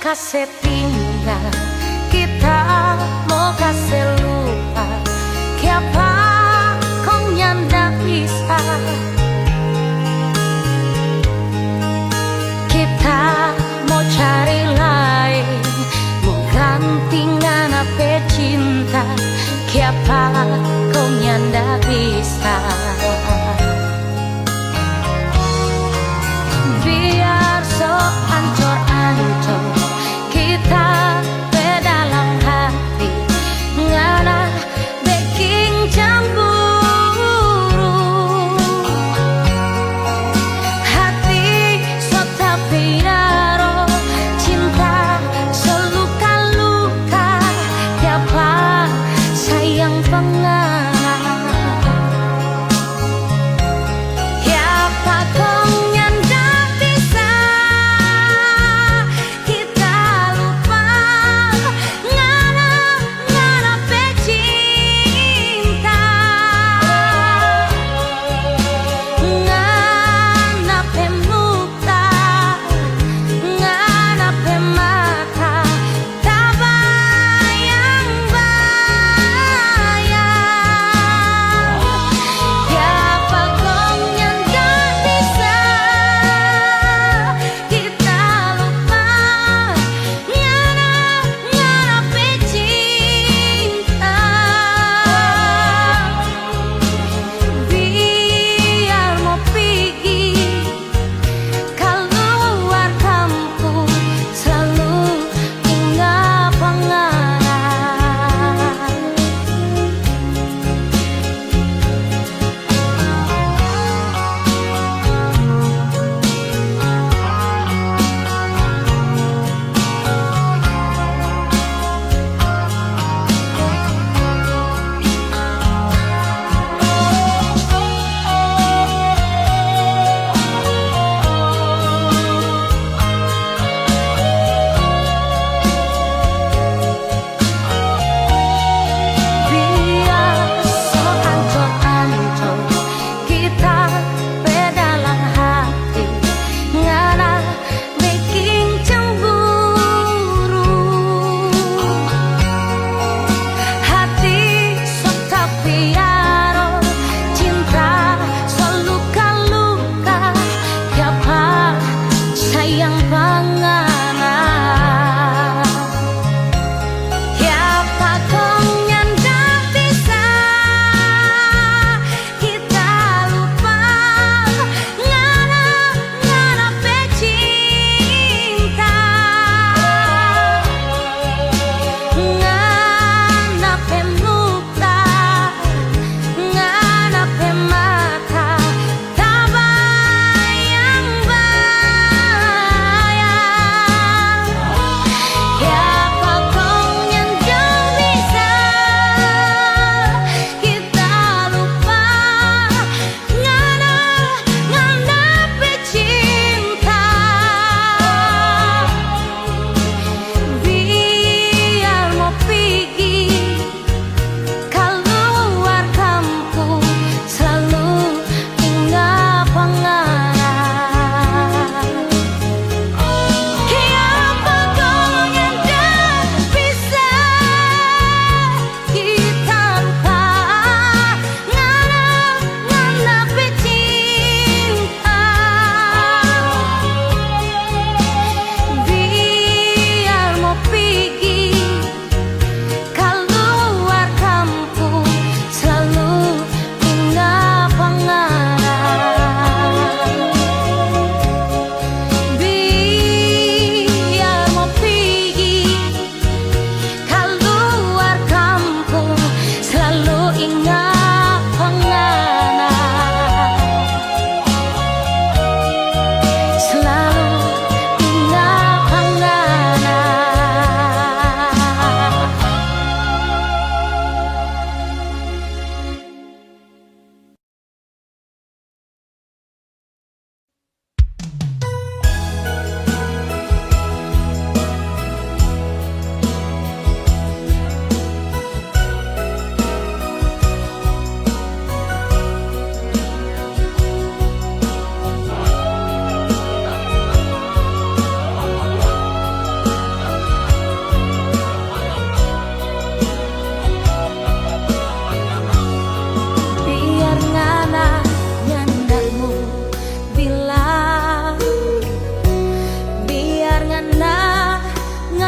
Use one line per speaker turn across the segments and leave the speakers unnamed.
kasih tinggal, kita mau kasih lupa. Siapa kau nyanda bisa, kita mau cari lain, mau gantingan apa cinta. Siapa kau nyanda bisa. Biar so ancur-ancur kita dalam hati, ngana baking cemburu. Hati so tapi naro, cinta so luka-luka. Siapa sayang pengarah, siapa kau nyanda bisa. Kita lupa ngana pecinta, ngana pemuta, ngana pemata. Tak bayang-bayang, siapa kau nyanda bisa. Kita lupa ngana pecinta. Biar mau pergi keluar kampung, selalu ingat pengarah. Biar so ancur-ancur kita dalam hati, ngana baking cemburu. Hati so tapi aro, cinta so luka-luka. Siapa sayang pengarah, siapa kau nyanda bisa. Kita lupa ngana pecinta, ngana pemuta, ngana pemata. Tak bayang-bayang,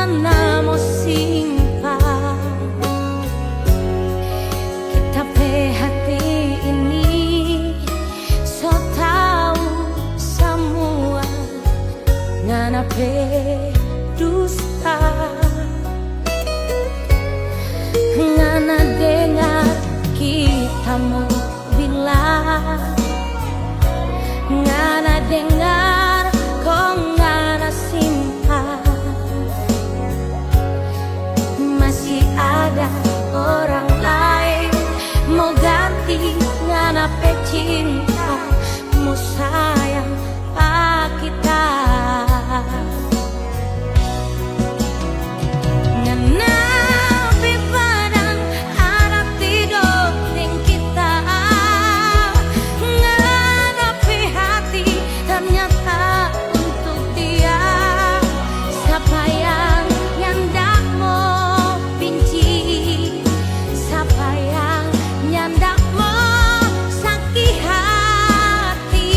ngana mo simpan kita pe hati ini, so tahu semua ngana pe dusta. Ngana dengar kita mau bilang, ngana dengar kok ngana simpan masih ada orang lain mau ganti ngana pe cinta mau sayang pak kita. Ngana pe padang ada tidur deng kita, ngana pe hati ternyata untuk dia. Siapa yang ndak mau benci, siapa yang ndak mau sakit hati.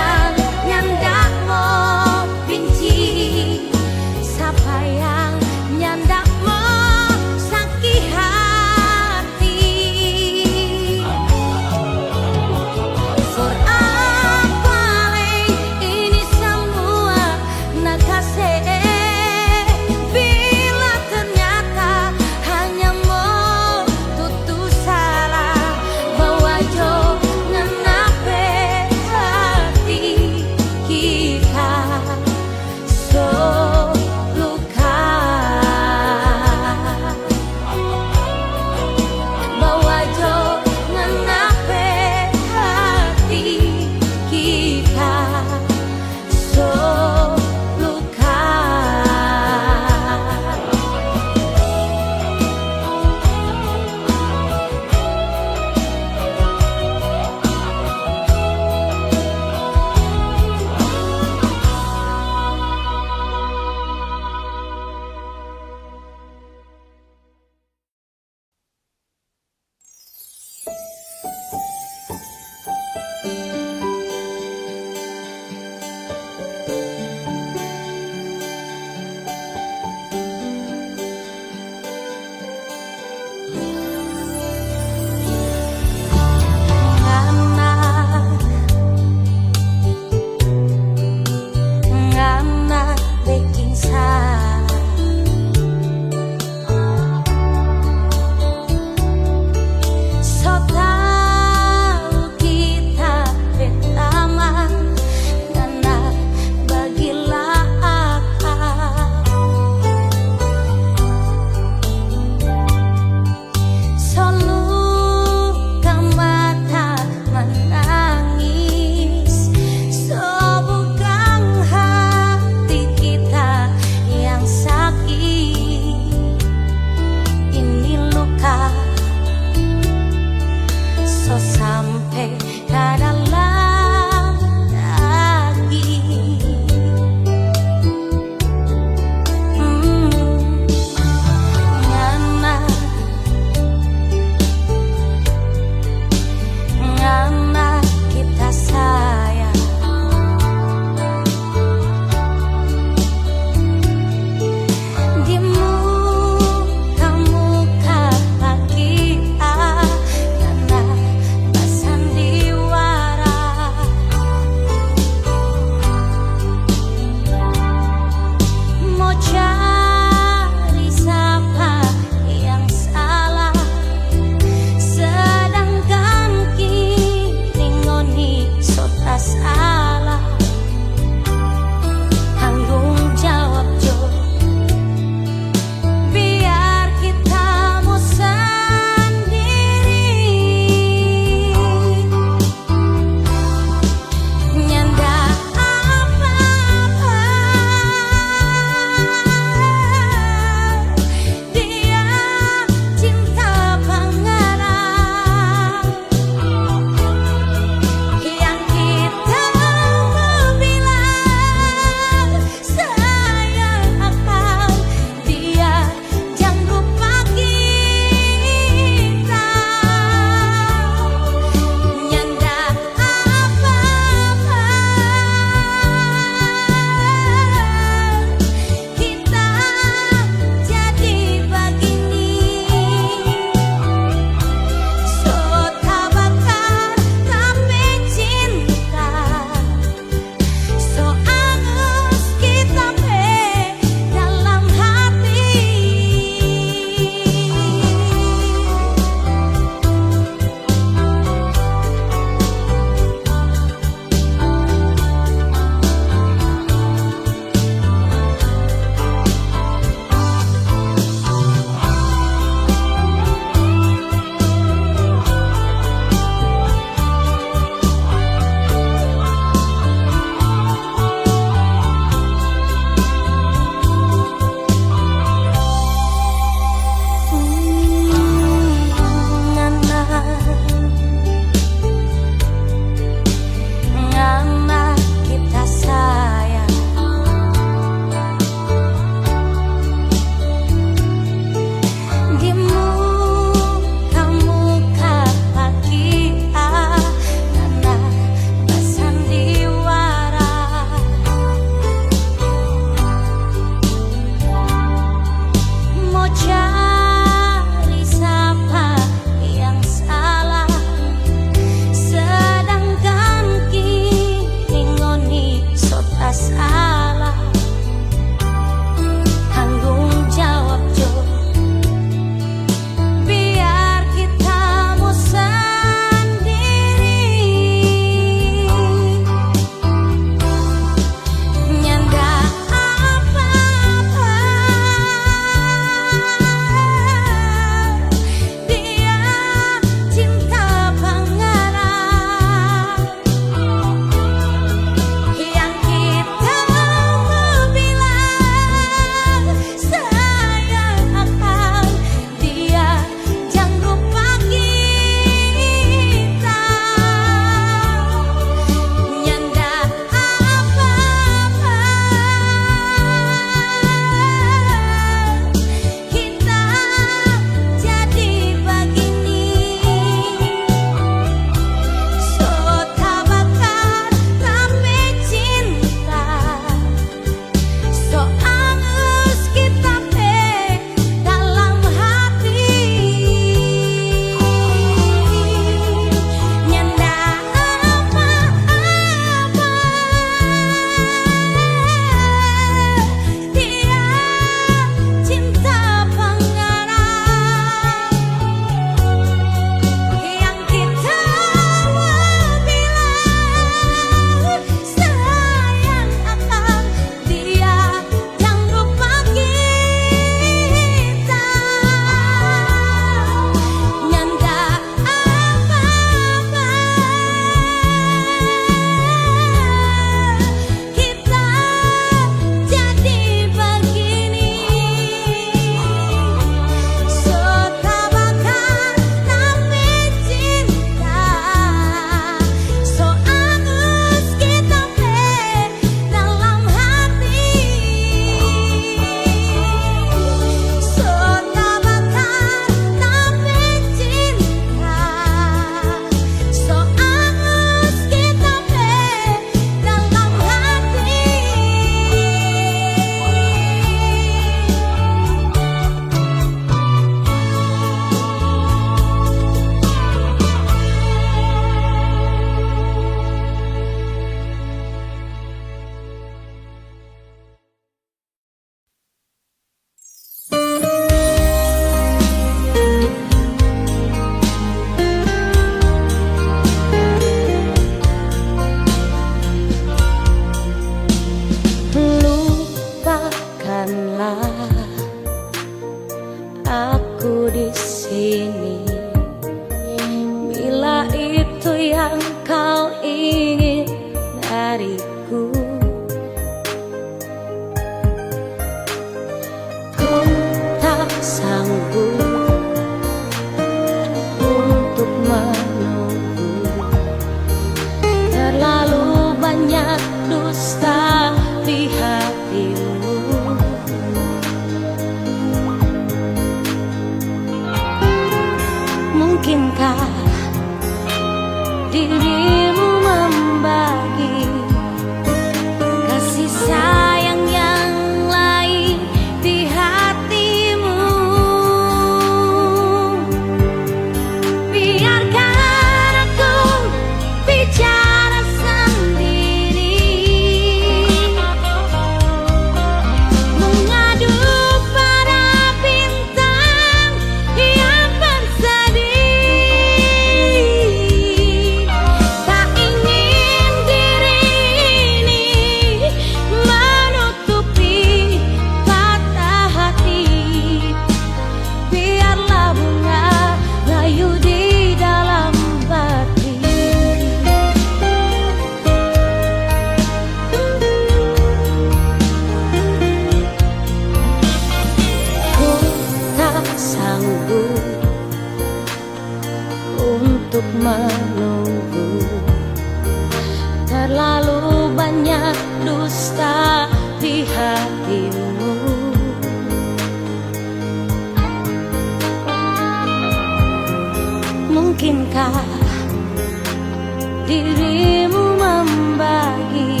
dirimu membagi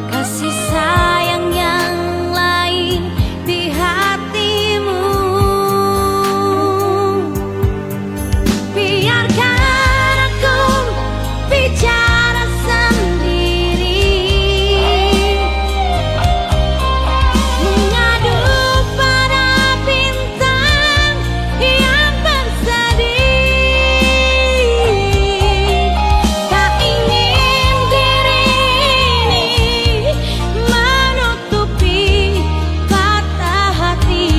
kasih sayang yang lain di hatimu. Biarkan aku bicara sendiri, mengadu pada bintang yang bersedih. Tak ingin diri ini menutupi patah hati.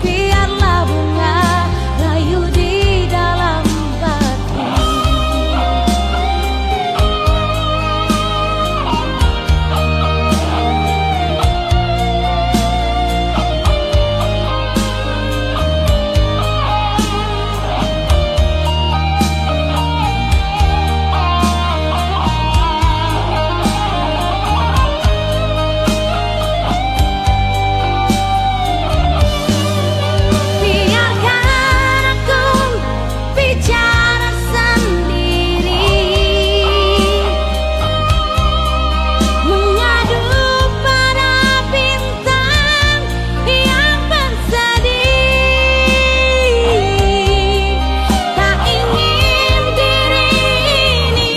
Biarlah bunga layu di dalam batu. Biarkan aku bicara sendiri, mengadu pada bintang yang bersedih. Tak ingin diri ini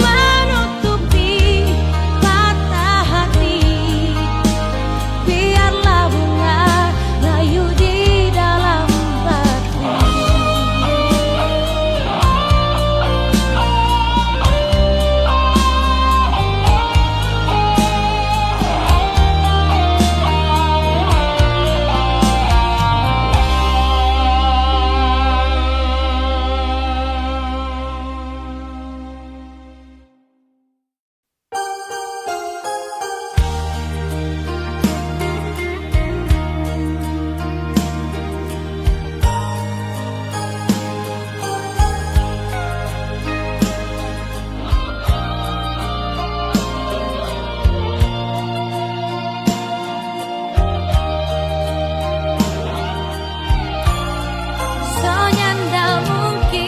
menutupi patah hati. Biarlah bunga layu di dalam batu. Soalnya ndak mungkin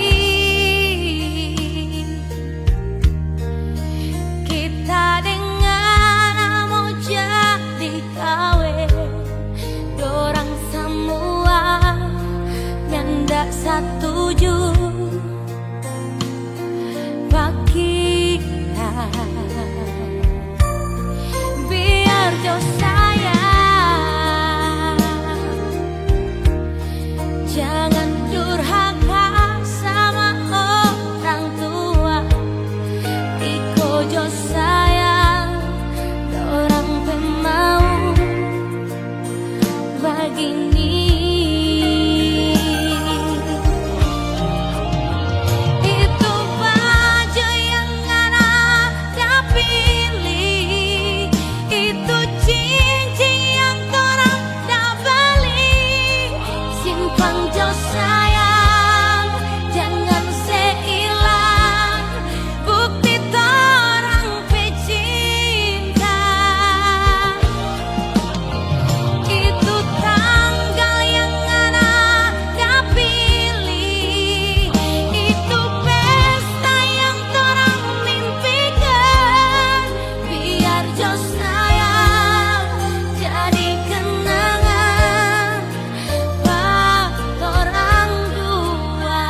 kita dengan mau jadi kawin. Dorang semua yang ndak setuju pak kita. Biar jauh sayang, jangan durhaka sama orang tua. Iko jo sayang, dorang pemau begini. Itu baju yang ada pilih, itu cincin yang dorang dah beli. Simpan jauh sayang, jangan seilang bukti torang pecinta. Itu tanggal yang ada pilih, itu pesta yang torang mimpikan. Biar jauh sayang jadi kenangan pak torang dua.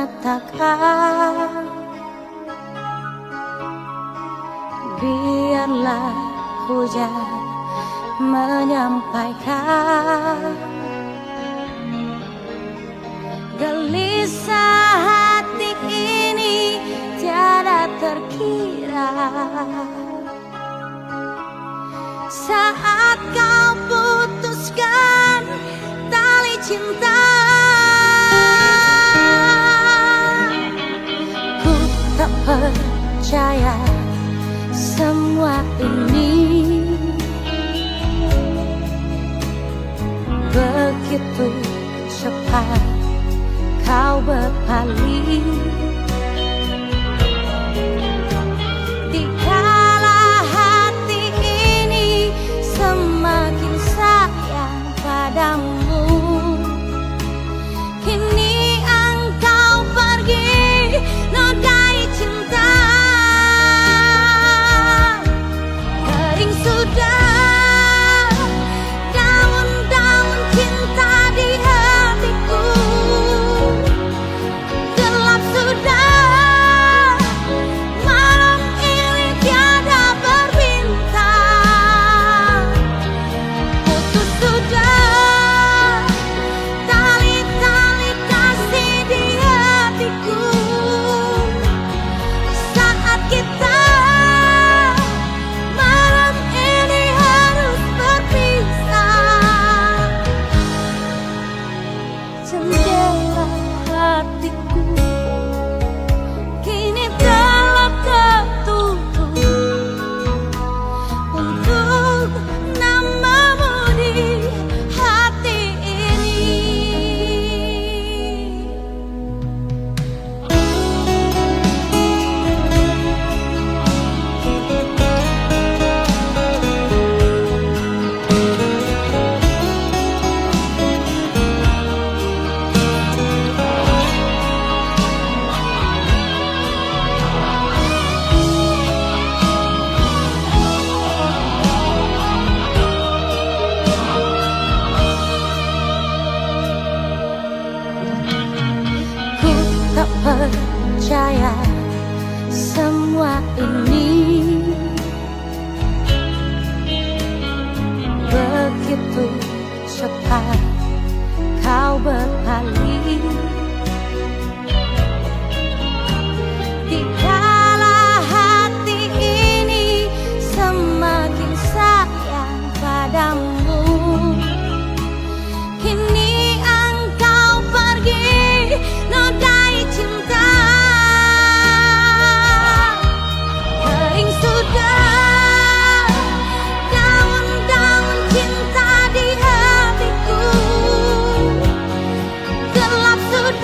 mengatakan, biarlah hujan menyampaikan gelisah hati ini tiada terkira. Saat kau putuskan tali cinta, ku tak percaya semua ini begitu cepat kau berpaling. Dikala hati ini semakin sayang padamu, kini engkau pergi nodai cinta. Kering sudah daun-daun cinta di hatiku, gelap sudah malam ini tiada berbintang. Putus sudah tali-tali kasih di hatiku. Saat kita malam ini harus berpisah, jendela hatiku kini telah tertutup untuk namamu di hati ini. Ku tak percaya semua ini begitu cepat kau berpaling. Dikala hati ini semakin sayang padamu, kini engkau pergi nodai cinta. Kering sudah daun-daun cinta di hatiku, gelap sudah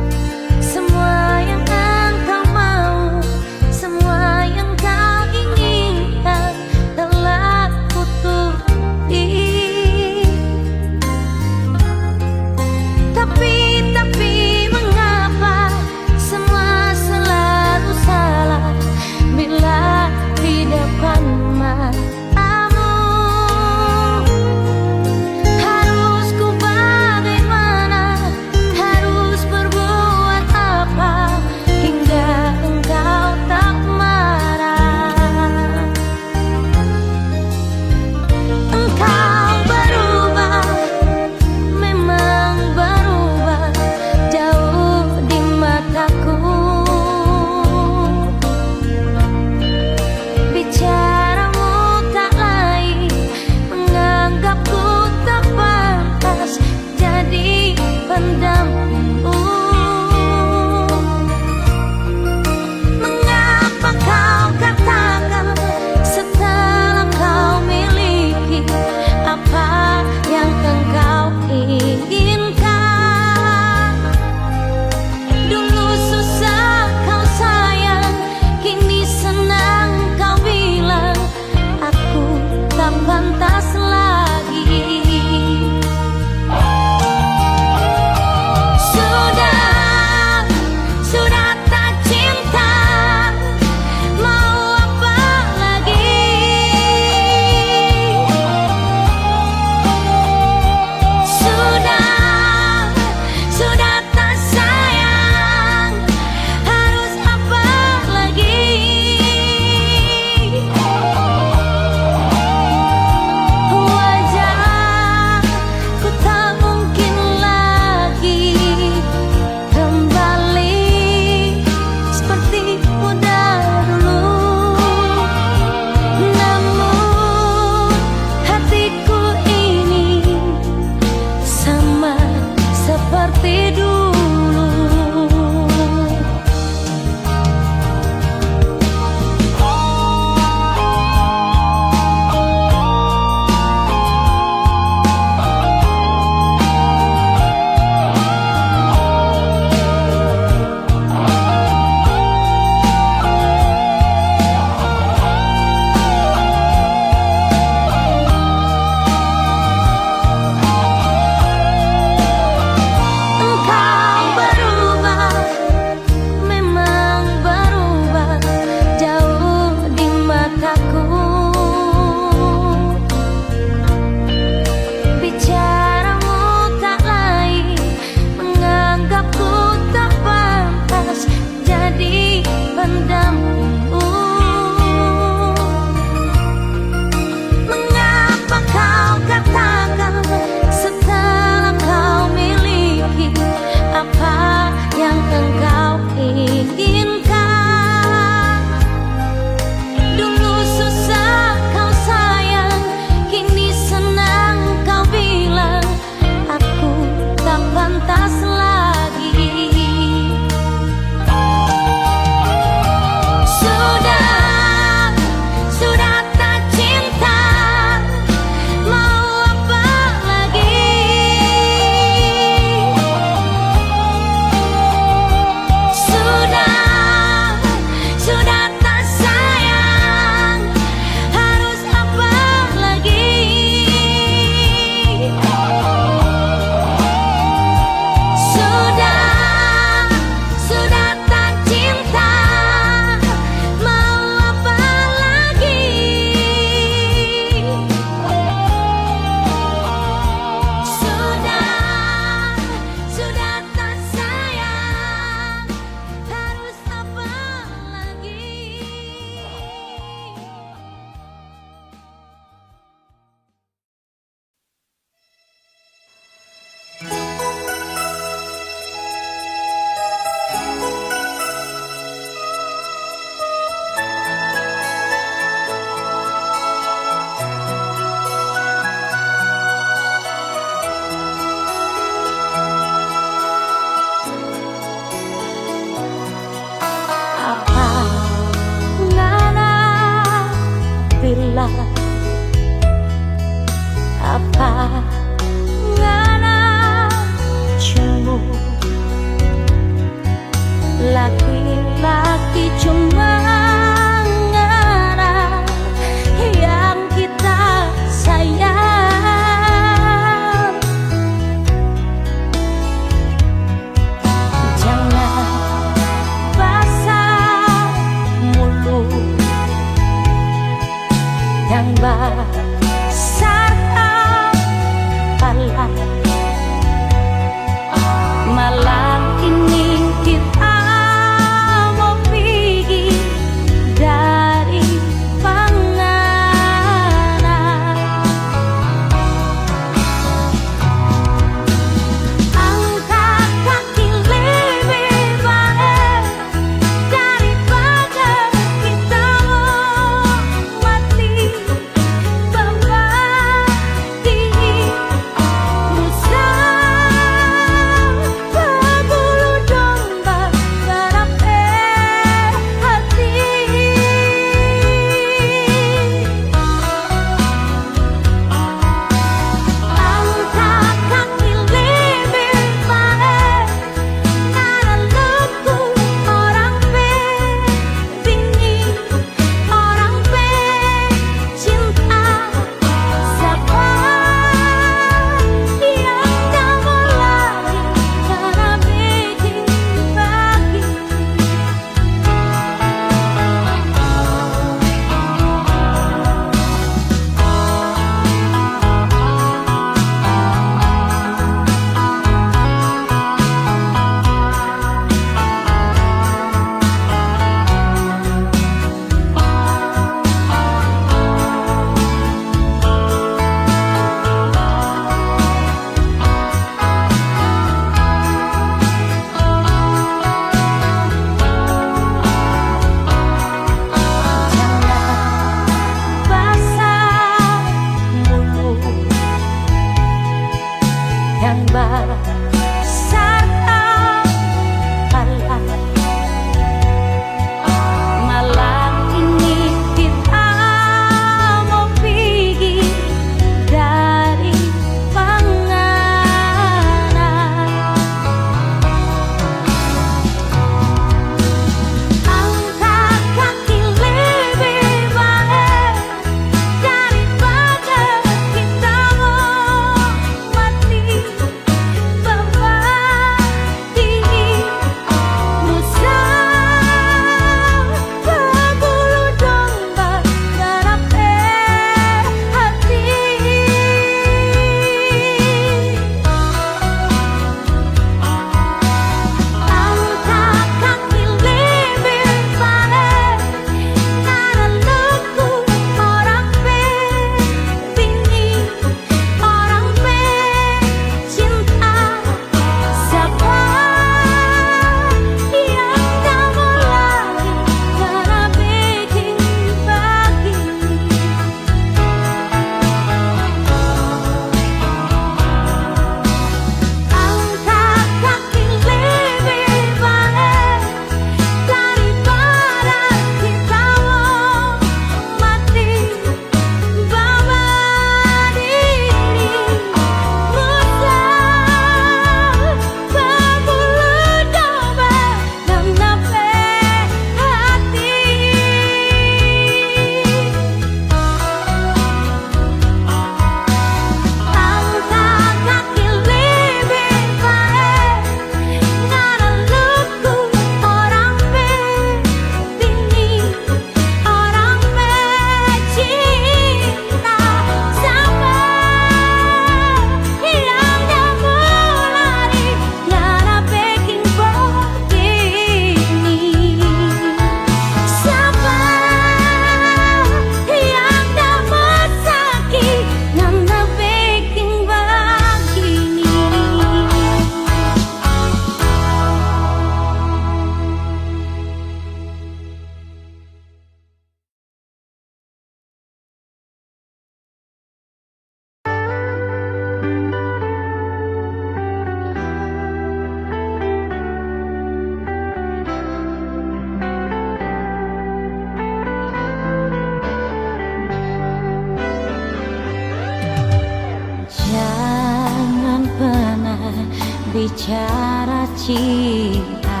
bicara cinta,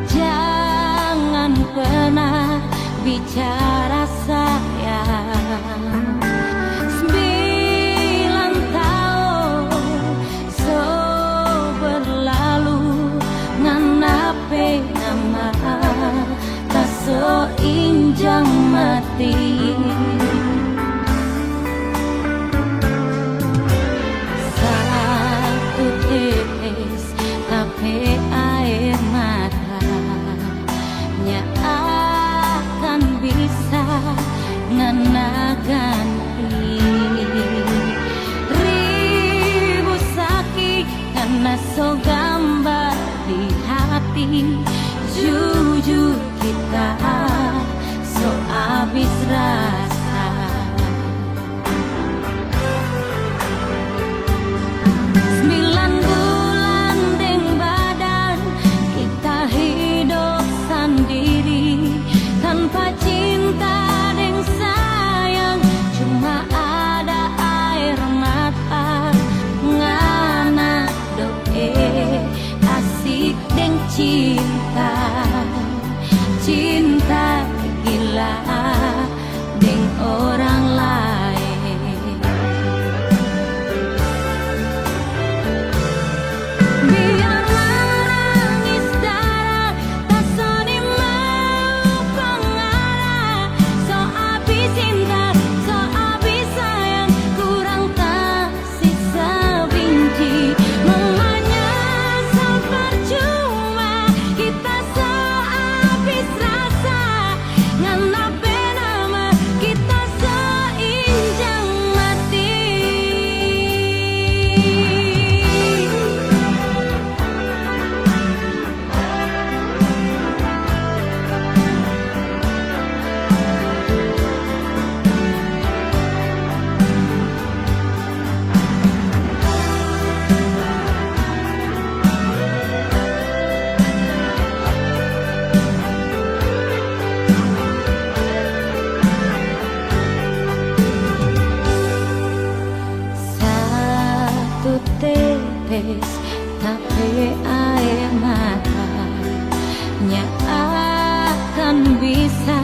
jangan pernah bicara sayang. 9 tahun so berlalu nganape nama tak so injang mati. Tapi air matanya akan bisa ngena ganti ribu sakit karena so gambar di hati. Jujur kita so habis rasa. 9 bulan deng badan kita hidup sendiri tanpa cinta deng sayang, cuma ada air mata ngana doe asik deng cinta. Cinta gila deng orang lain. Biar menangis darah tak so dimau pengarah. So habis cinta, so habis sayang, kurang tak sisa benci. Mamanya so percuma, kita so habis rasa. Nganape nama kita so injang mati. Satu tetes tapi air matanya akan bisa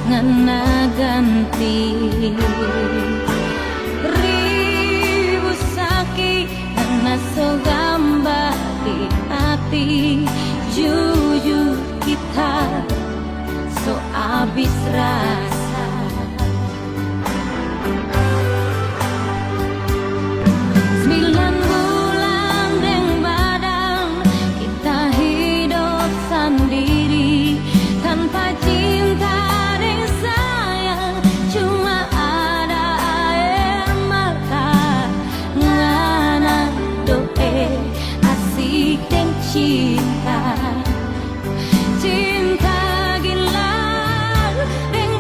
ngena ganti ribu sakit karena so gambar di hati. Jujur kita so habis rasa. 9 bulan deng badan kita hidup sendiri tanpa cinta deng sayang, cuma ada air mata ngana doe asik deng cinta. Cinta gila deng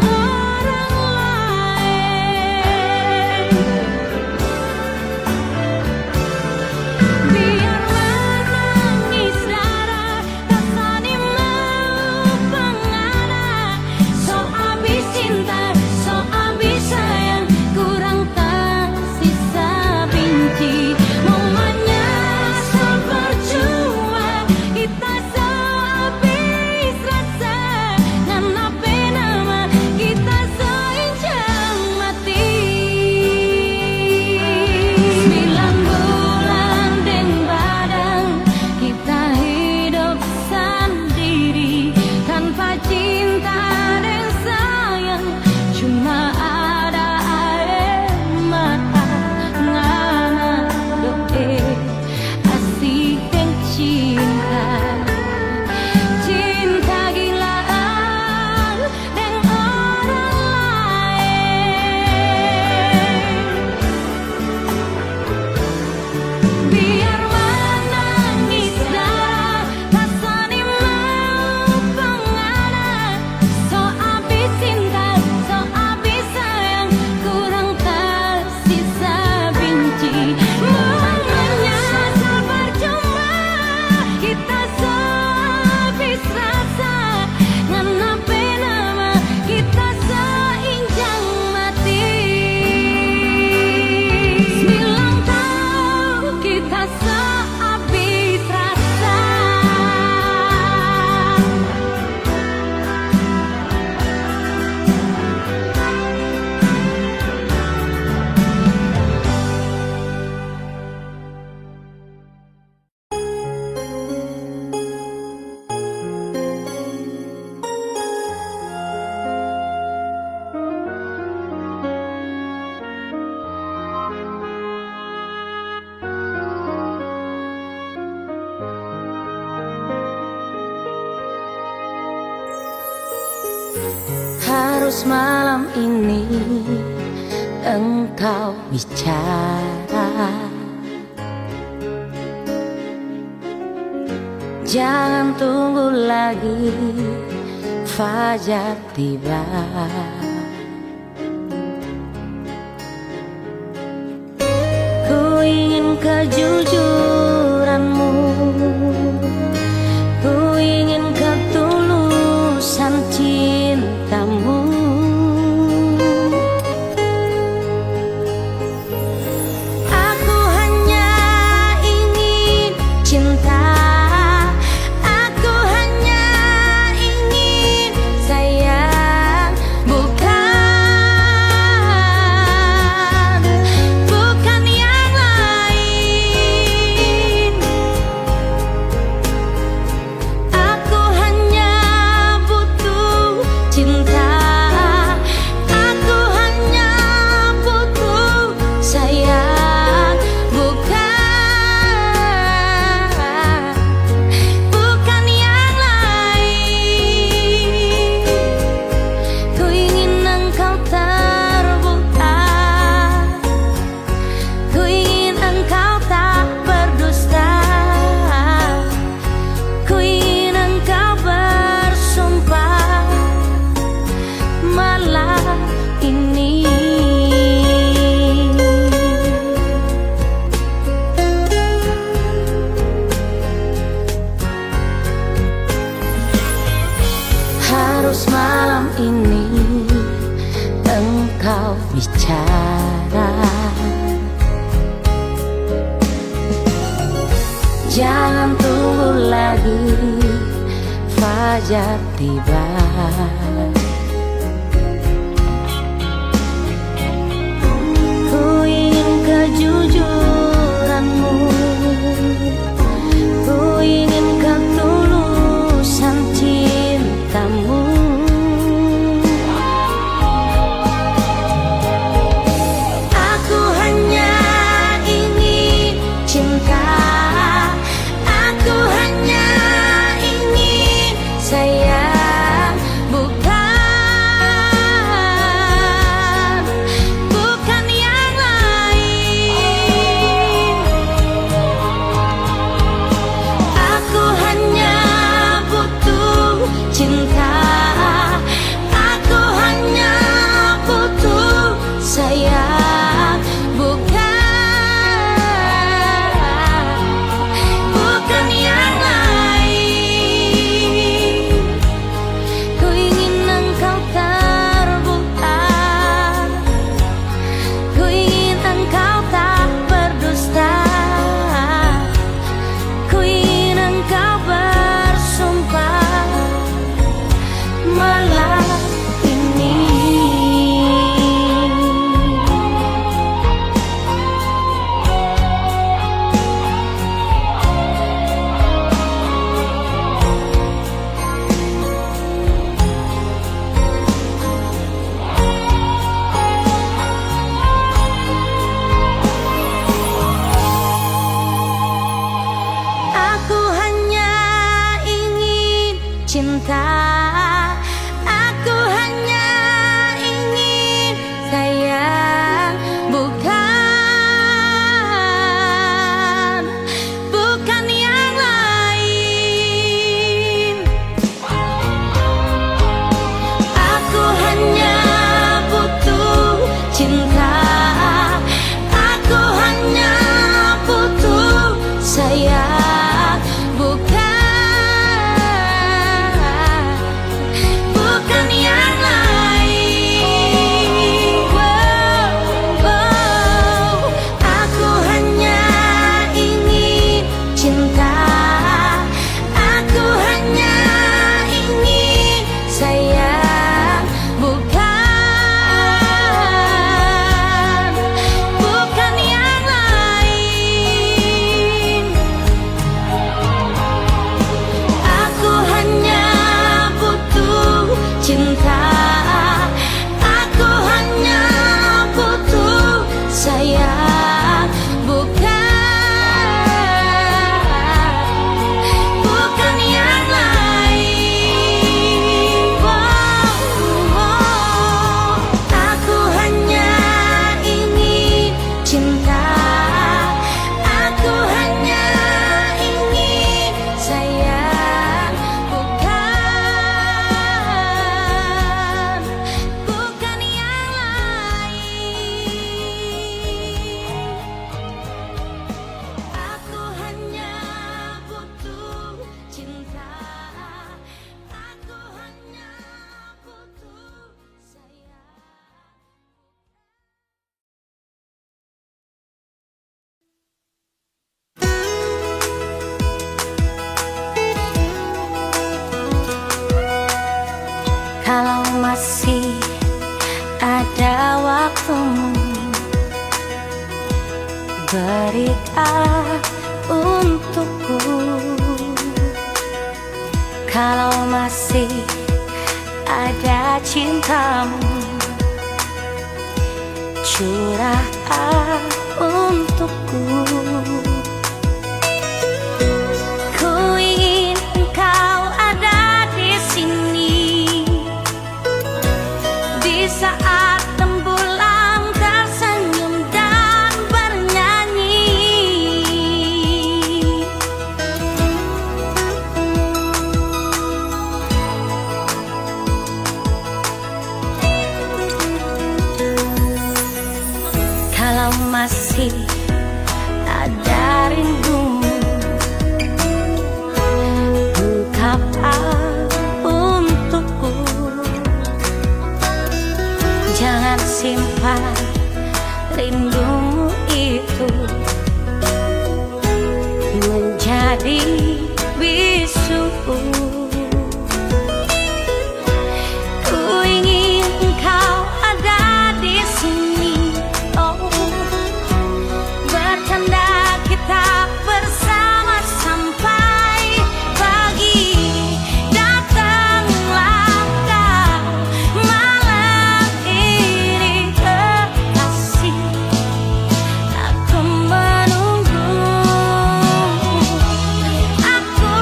Harus malam ini engkau bicara, jangan tunggu lagi fajar tiba. Ku ingin kejujuranmu, ku ingin ketulusan cintamu. Aku hanya ingin cinta, aku hanya ingin sayang, bukan yang lain. Aku hanya butuh cinta, aku hanya butuh sayang, bukan yang lain. Ku ingin engkau terbuka, ku ingin engkau tak berdusta, ku ingin engkau bersumpah malam ini. Harus malam ini engkau bicara, jangan tunggu lagi fajar tiba. Ku ingin kejujuranmu, ku ingin ketulusan cintamu. Aku hanya ingin cinta, aku hanya ingin sayang, bukan yang lain. Aku hanya butuh cinta, aku hanya butuh sayang, bukan yang lain. Ku ingin engkau terbuka, ku ingin engkau tak berdusta, ku ingin engkau bersumpah malam ini. Aku hanya ingin cinta, aku hanya ingin sayang, bukan yang lain. Aku hanya butuh cinta, aku hanya butuh sayang, bukan yang lain. Aku hanya ingin cinta, aku hanya ingin sayang, bukan yang lain. Aku hanya butuh cinta, aku hanya butuh sayang, bukan yang lain. berikan untukku. Kalau masih ada cintamu, curahkan untukku. Ku ingin engkau ada di sini di saat rembulan tersenyum dan bernyanyi. Kalau masih ada rindumu, ungkapkan untukku. Jangan simpan rindumu itu menjadi bisu. Ku ingin engkau ada di sini, oh, bercanda kita bersama sampai pagi. Datanglah kau malam ini kekasih, aku menunggu. Aku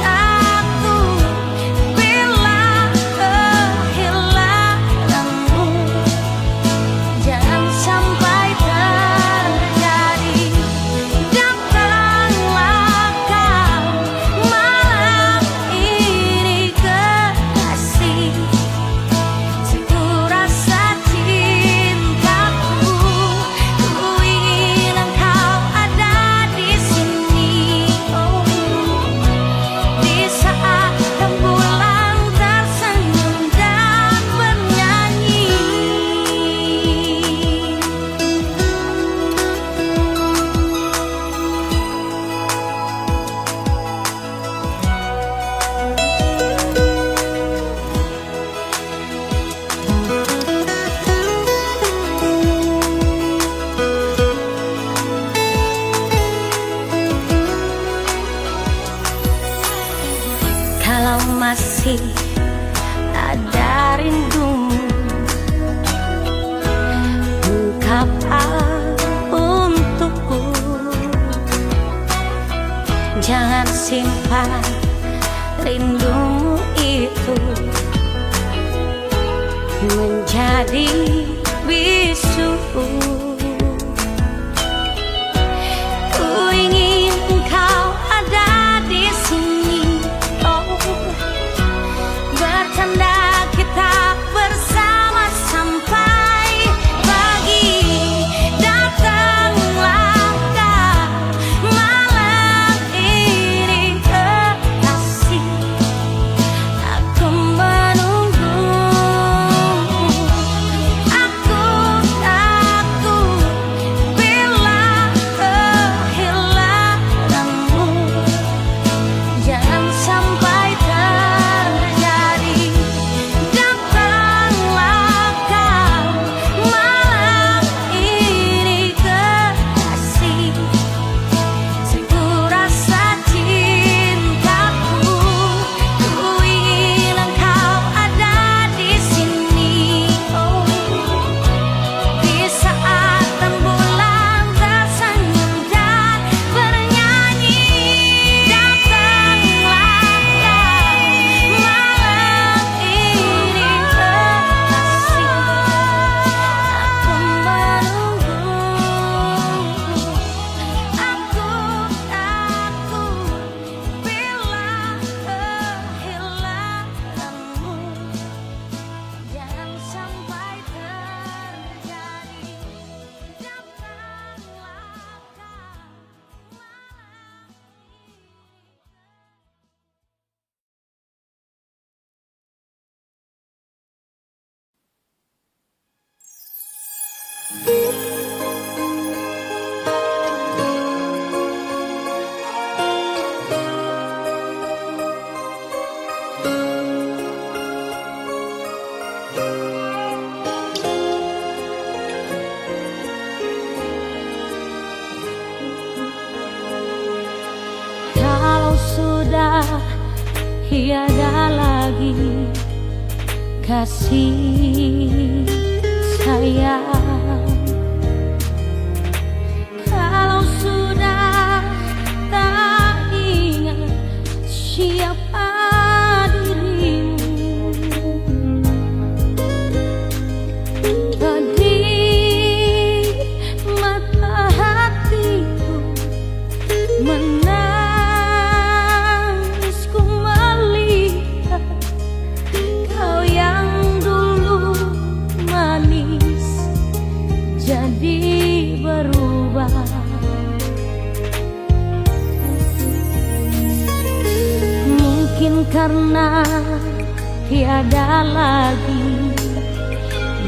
takut bila kehilanganmu, jangan sampai terjadi. Datanglah kau malam ini kekasih, sentuh rasa cintaku. Ku ingin engkau ada di sini, oh, di saat rembulan tersenyum dan bernyanyi. Kalau masih ada rindumu, ungkapkan untukku. Jangan simpan rindumu itu menjadi bisu. Ku ingin engkau ada di sini, oh, bercanda kita bersama sampai pagi. Datanglah kau malam ini kekasih, aku menunggu. Aku takut tiada lagi kasih sayang. Kalau sudah tak ingat siapa dirimu, pedih mata hatiku menangisku melihat kau yang dulu manis jadi berubah. Mungkin karena tiada lagi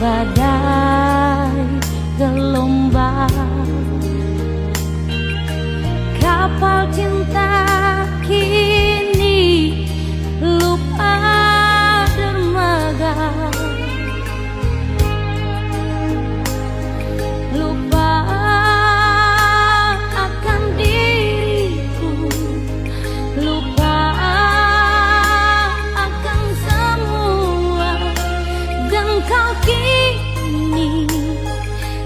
badai gelombang, kapal cinta kini lupa dermaga, lupa akan diriku, lupa akan semua, dan kau kini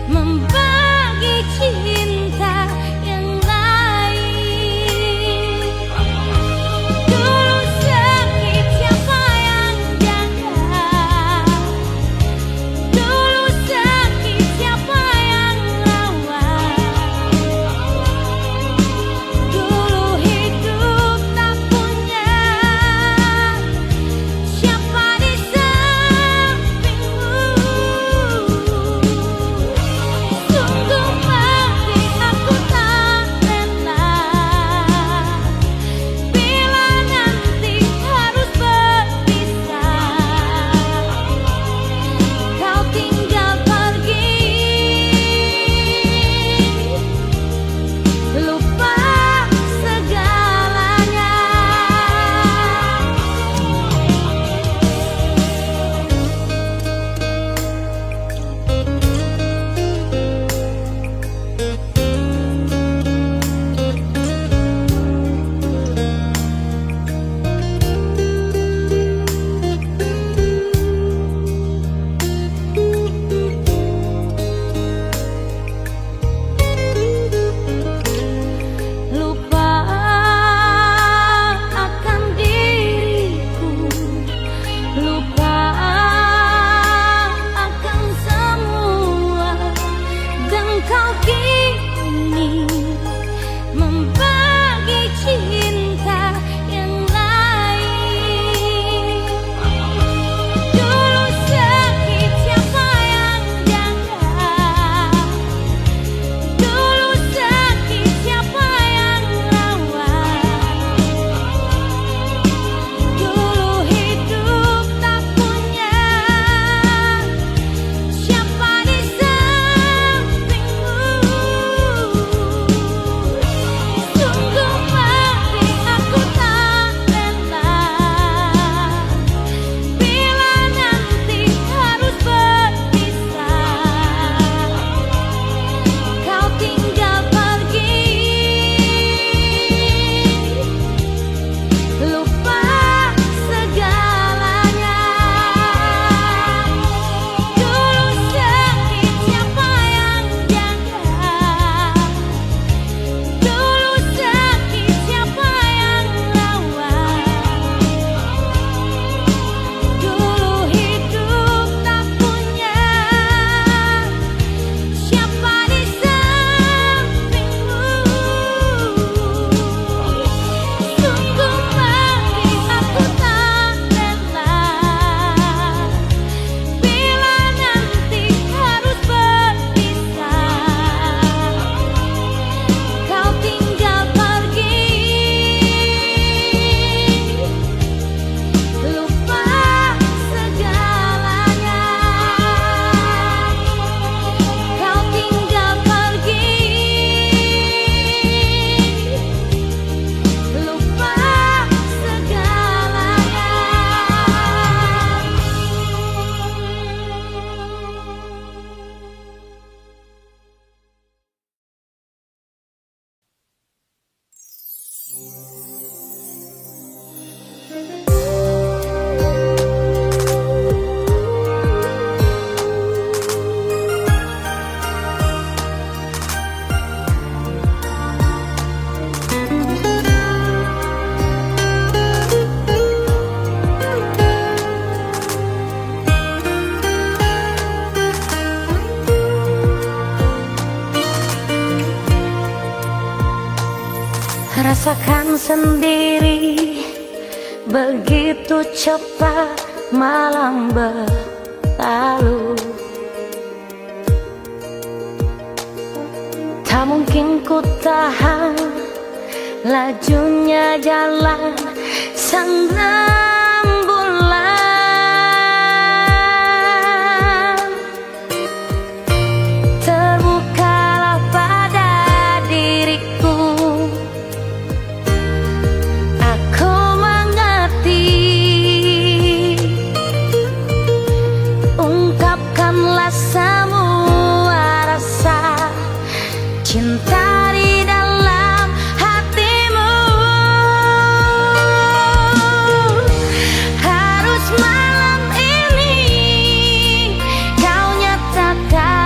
membagi cinta yang lain. Dulu sakit siapa yang jaga, dulu sakit siapa yang rawat, dulu hidup tak punya siapa di sampingmu. Sungguh mati aku tak rela bila nanti harus berpisah, kau tinggal pergi, lupa segalanya. Lupa akan diriku, lupa akan semua, dan kau kini membagi cinta yang lain. Dulu sakit siapa yang jaga, dulu sakit siapa yang rawat, dulu hidup tak punya siapa di sampingmu. Rasakan sendiri, begitu cepat malam berlalu. Tak mungkin ku tahan lajunya jalan sang rembulan. Terbukalah pada diriku, aku mengerti. Ungkapkanlah semua rasa cinta di dalam hatimu. Harus malam ini kau nyatakan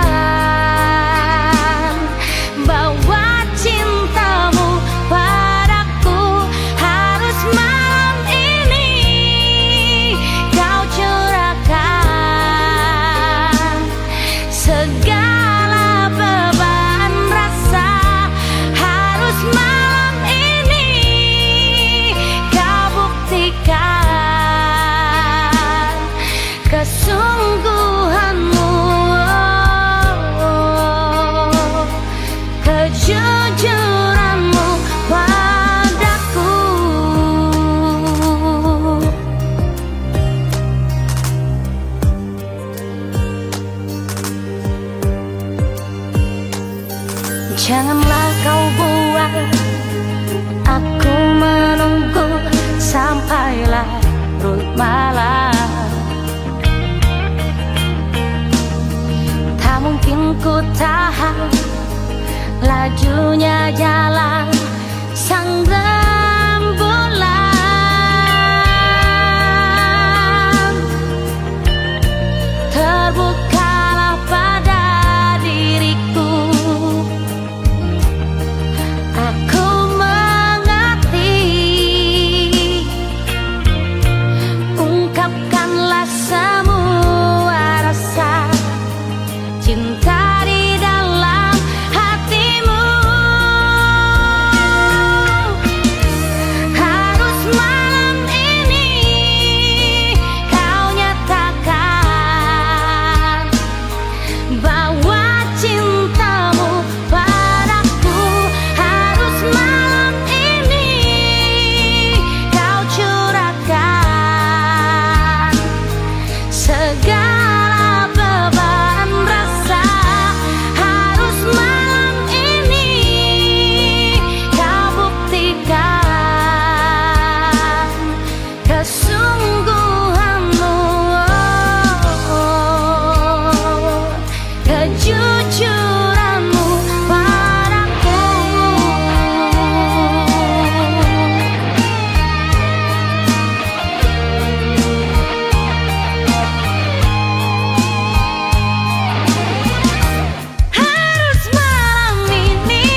bahwa cintamu padaku. Harus malam ini kau curahkan segala beban rasa. Harus malam ini kau buktikan kesungguhanmu, kejujuranmu padaku. Janganlah kau buat aku menunggu sampai larut malam. Tak mungkin ku tahan lajunya jalan sang rembulan. Terbukalah pada diriku, aku mengerti. Ungkapkanlah semua rasa cinta di dalam hatimu. Harus malam ini kau nyatakan bahwa cintamu padaku. Harus malam ini kau curahkan segala beban rasa. Harus malam ini kau buktikan kesungguhanmu, kejujuranmu padaku. Harus malam ini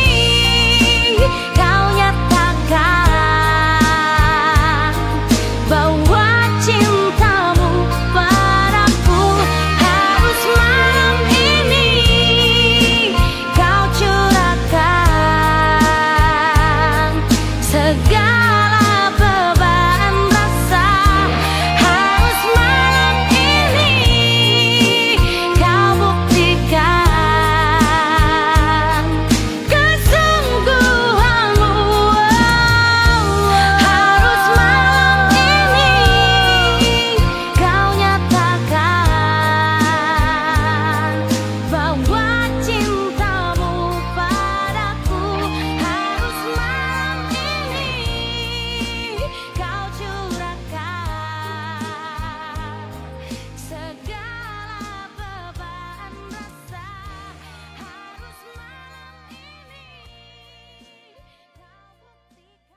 kau nyatakan bahwa cintamu padaku. Harus malam ini kau curahkan segala beban rasa. Harus malam ini kau buktikan kesungguhanmu. Harus malam ini kau nyatakan bahwa cintamu padaku. Harus malam ini kau curahkan segala beban rasa. Harus malam ini kau buktikan.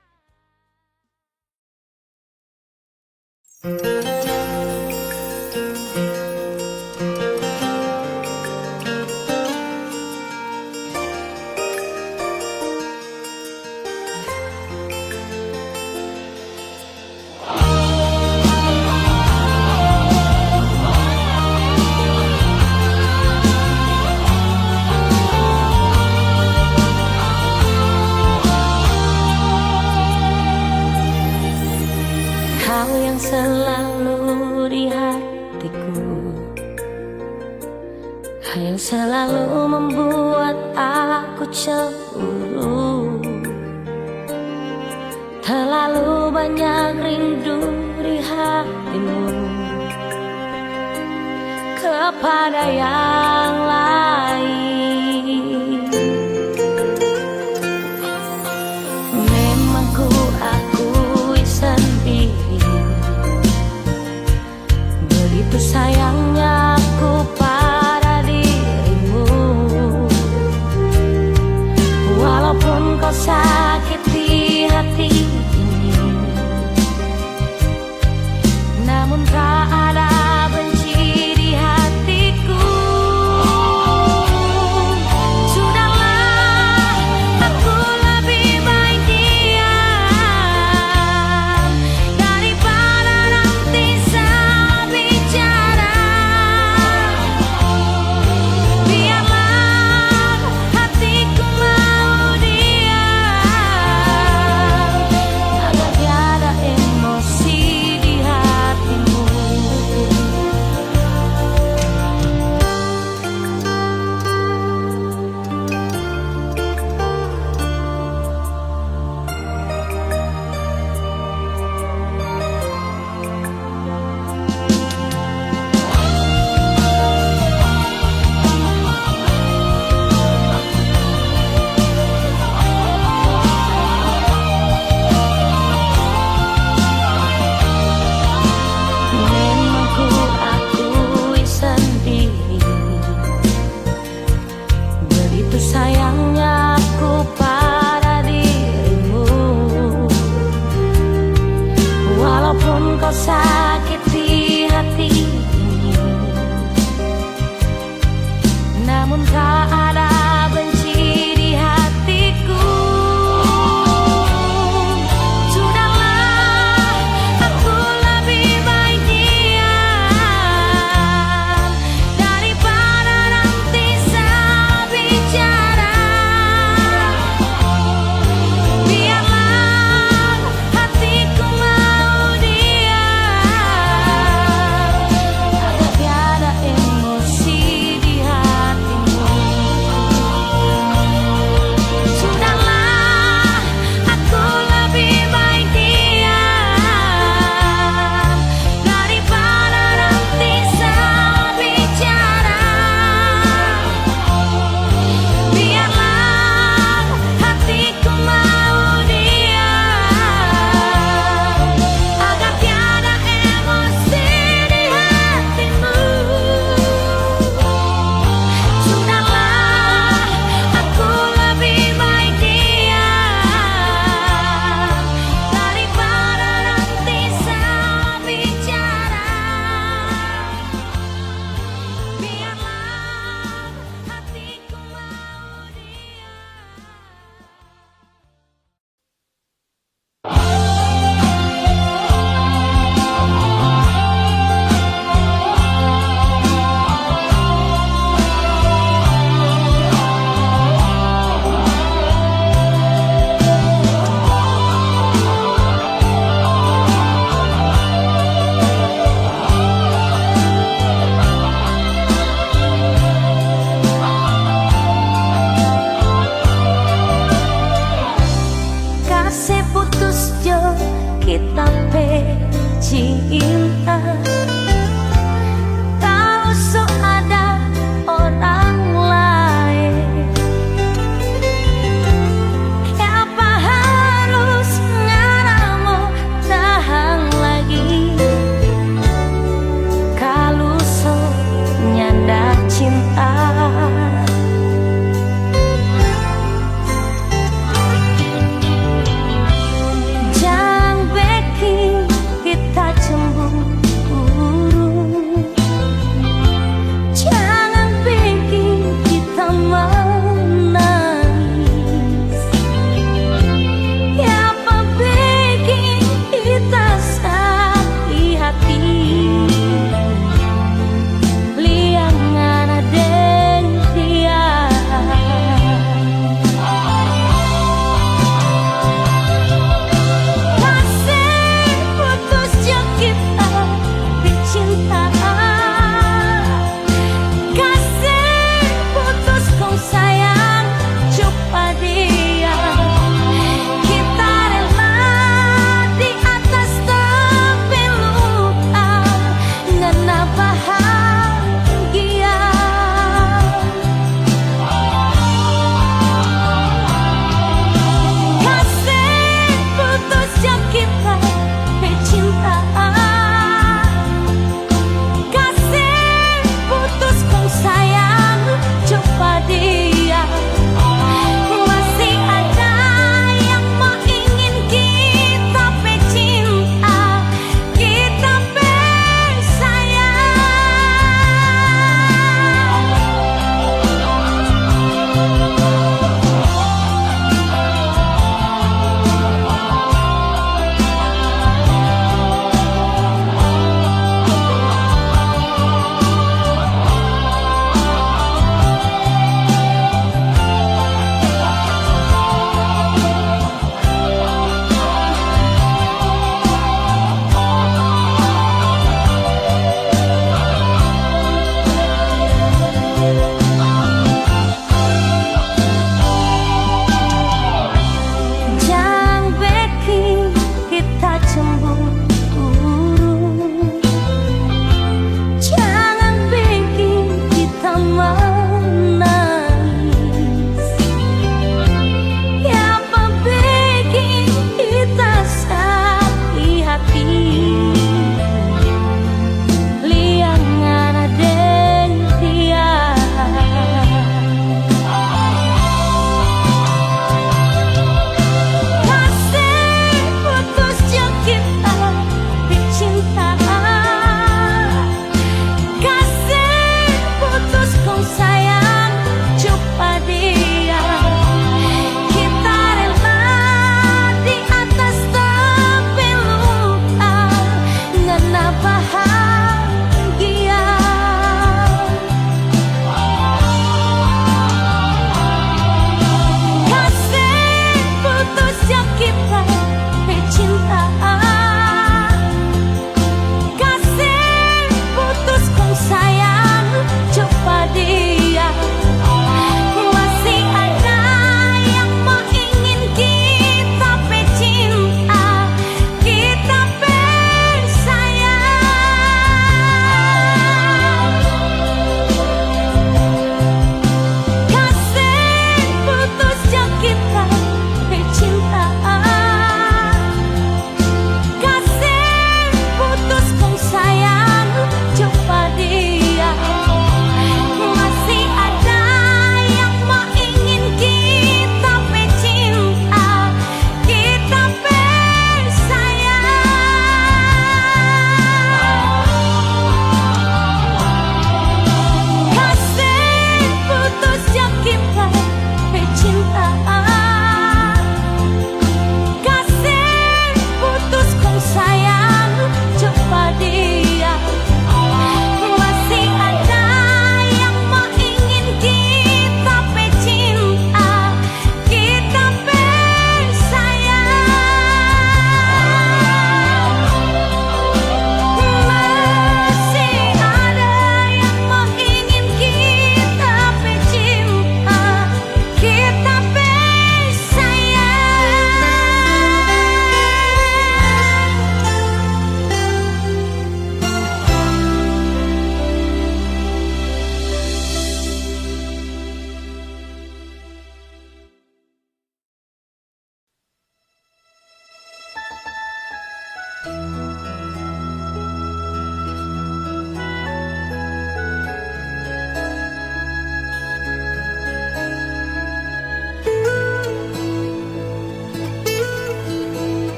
selalu membuat aku cemburu. Terlalu banyak rindu di hatimu kepada yang lain. Memang ku akui sendiri, begitu sayangnya aku pada dirimu. Walaupun kau sakiti hati ini, namun tak ada benci di hatiku. Sudahlah, aku lebih baik diam daripada nanti salah bicara. Biarlah hatiku mau diam agar tiada emosi di hatimu. Memang ku akui sendiri, begitu sayangnya aku pada dirimu. Walaupun kau sakiti hati ini, namun tak ada benci di hatiku. Sudahlah, aku lebih baik diam daripada nanti salah bicara. Biarlah hatiku mau diam agar tiada emosi di hatimu. Sudahlah, aku lebih baik diam daripada nanti salah bicara. Biarlah hatiku mau diam agar tiada emosi di hatimu. Sudahlah, aku lebih baik diam daripada nanti salah bicara. Biarlah hatiku mau diam. Kasih putus jo kita cinta. Kalau so ada orang lain, apa harus ngaramu tahan lagi? Kalau so nyanda cinta, jangan bikin kita cemburu.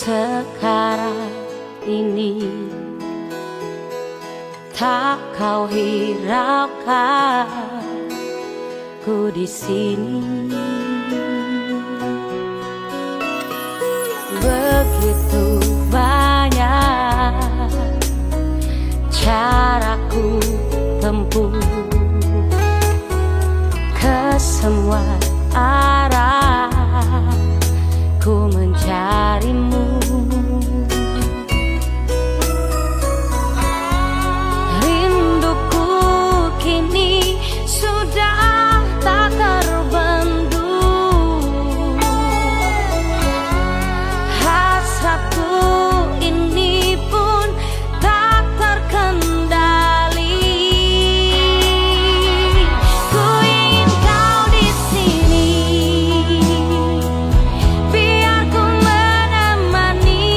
Sekarang ini tak kau hiraukan ku di sini. Begitu banyak cara ku tempuh, ke semua arah ku mencarimu. Rinduku kini sudah tak terbendung, hasratku ini pun tak terkendali. Ku ingin kau di sini, biar ku menemani.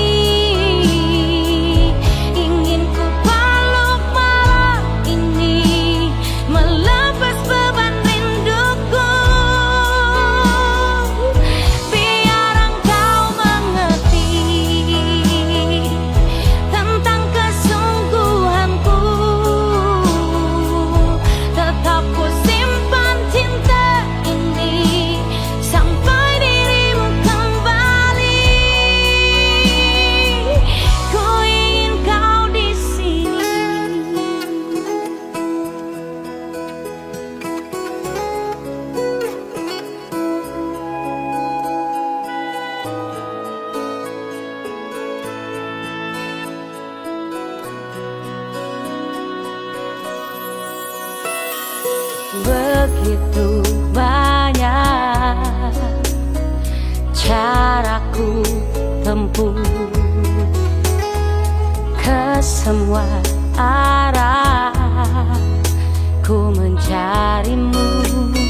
Ingin ku peluk malam ini, melepas beban rinduku. Biar engkau mengerti tentang kesungguhanku. Tetap ku simpan cinta ini sampai dirimu kembali. Ku ingin kau di sini. Begitu banyak caraku tempuh, ke semua arah ku mencarimu.